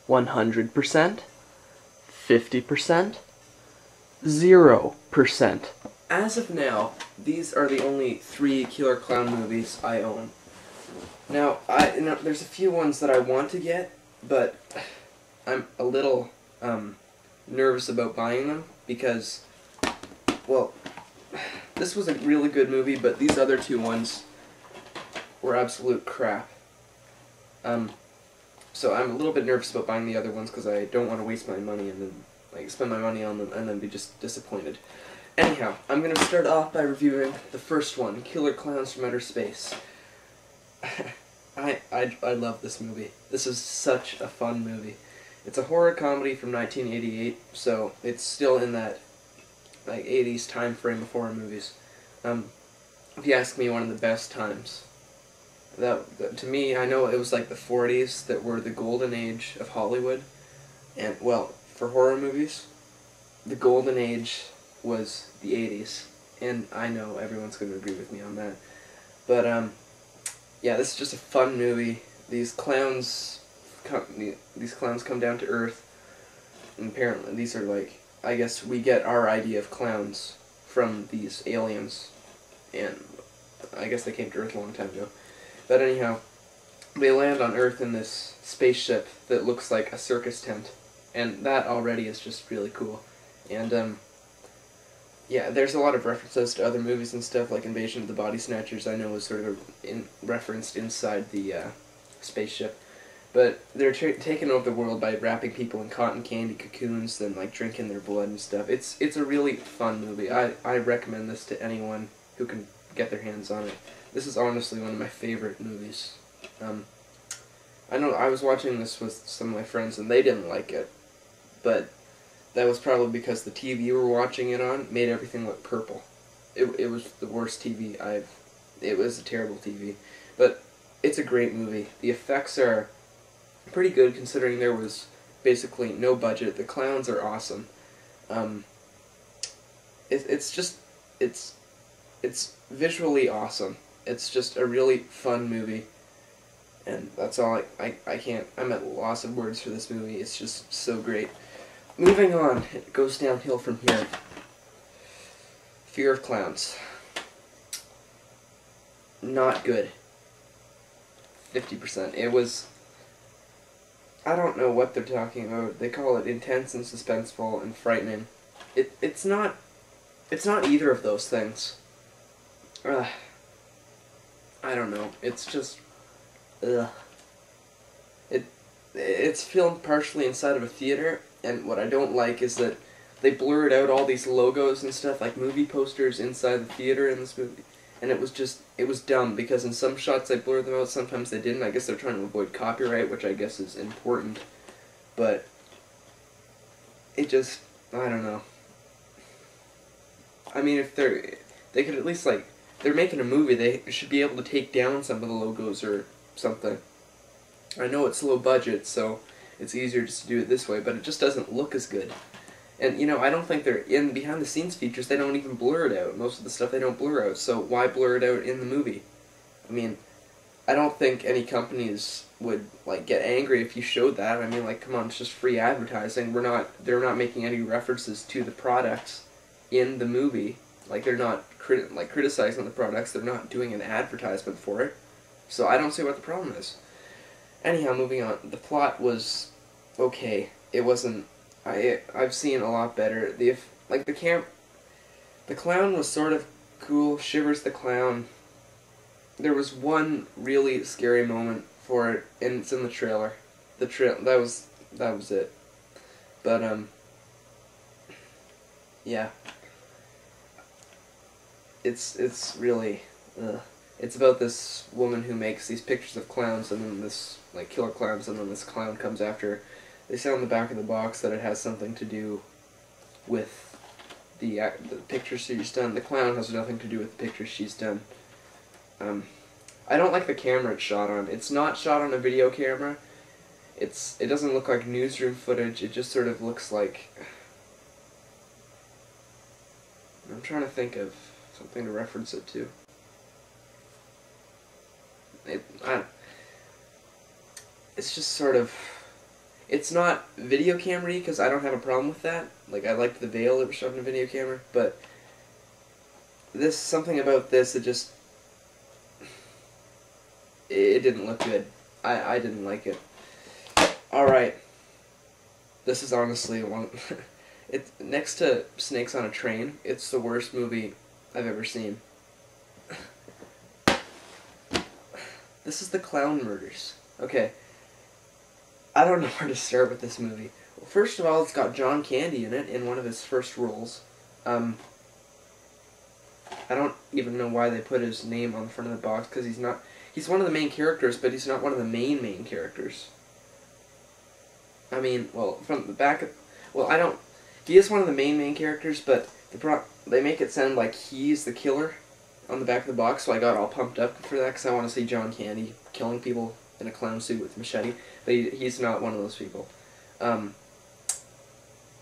100%, 50%, 0%. As of now, these are the only 3 Killer Clown movies I own. Now, there's a few ones that I want to get, but I'm a little nervous about buying them because, well, this was a really good movie, but these other 2 ones were absolute crap. So I'm a little bit nervous about buying the other ones because I don't want to waste my money and then spend my money on them and then be just disappointed. Anyhow, I'm going to start off by reviewing the first one, Killer Klowns from Outer Space. I love this movie. This is such a fun movie. It's a horror comedy from 1988, so it's still in that 80s time frame of horror movies. If you ask me, one of the best times. To me, I know it was like the 40s that were the golden age of Hollywood, and well, for horror movies, the golden age was the 80s, and I know everyone's going to agree with me on that. But yeah, this is just a fun movie. These clowns come down to Earth, and apparently these are I guess we get our idea of clowns from these aliens, and I guess they came to Earth a long time ago. But anyhow, they land on Earth in this spaceship that looks like a circus tent, and that already is just really cool. And yeah, there's a lot of references to other movies and stuff, like Invasion of the Body Snatchers, I know was sort of referenced inside the spaceship. But they're taking over the world by wrapping people in cotton candy cocoons, then drinking their blood and stuff. It's a really fun movie. I recommend this to anyone who can get their hands on it. This is honestly one of my favorite movies. I know I was watching this with some of my friends and they didn't like it, but that was probably because the TV we were watching it on made everything look purple. It was the worst TV it was a terrible TV. But it's a great movie. The effects are pretty good considering there was basically no budget. The clowns are awesome. It's visually awesome. It's just a really fun movie. And that's all I'm at a loss of words for this movie. It's just so great. Moving on, it goes downhill from here. Fear of Clowns. Not good. 50%. It was... I don't know what they're talking about. They call it intense and suspenseful and frightening. It's not either of those things. I don't know. It's just... Ugh. It's filmed partially inside of a theater, and what I don't like is that they blurred out all these logos and stuff, like movie posters inside the theater in this movie, and it was dumb, because in some shots they blurred them out, sometimes they didn't. I guess they're trying to avoid copyright, which I guess is important, but it just, I don't know. I mean, if they could at least, they're making a movie, they should be able to take down some of the logos or something. I know it's low budget, so it's easier just to do it this way, but it just doesn't look as good. And, I don't think they're in behind-the-scenes features, they don't even blur it out. Most of the stuff they don't blur out, so why blur it out in the movie? I mean, I don't think any companies would, get angry if you showed that. I mean, come on, it's just free advertising. They're not making any references to the products in the movie. They're not criticizing the products, they're not doing an advertisement for it. So I don't see what the problem is. Anyhow, moving on. The plot was okay. It wasn't... I've seen a lot better. The clown was sort of cool. Shivers the Clown. There was one really scary moment for it, and it's in the trailer. That was it. But yeah. It's really... It's about this woman who makes these pictures of clowns, and then this, killer clowns, and then this clown comes after her. They say on the back of the box that it has something to do with the pictures she's done. The clown has nothing to do with the pictures she's done. I don't like the camera it's shot on. It's not shot on a video camera. It doesn't look like newsroom footage. It just sort of looks like... I'm trying to think of something to reference it to. It's just sort of... It's not video camera-y because I don't have a problem with that. Like, I liked the veil that was shot in a video camera, but something about this, it didn't look good. I didn't like it. Alright. This is honestly one... It's next to Snakes on a Train, it's the worst movie I've ever seen. This is the Clown Murders. Okay. I don't know where to start with this movie. Well, first of all, it's got John Candy in it, in one of his first roles. I don't even know why they put his name on the front of the box, because he's not... He's one of the main characters, but he's not one of the main characters. I mean, well, from the back of... Well, I don't... He is one of the main characters, but they make it sound like he's the killer on the back of the box, so I got all pumped up for that, because I want to see John Candy killing people in a clown suit with a machete, but he's not one of those people.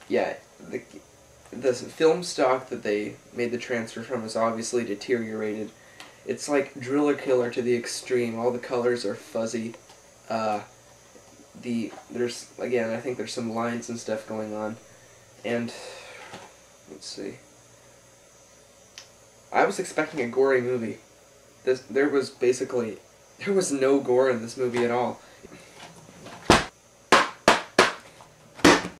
Yeah, the film stock that they made the transfer from is obviously deteriorated. It's like Driller Killer to the extreme. All the colors are fuzzy. There's, again, I think there's some lines and stuff going on. And, let's see. I was expecting a gory movie. There was no gore in this movie at all.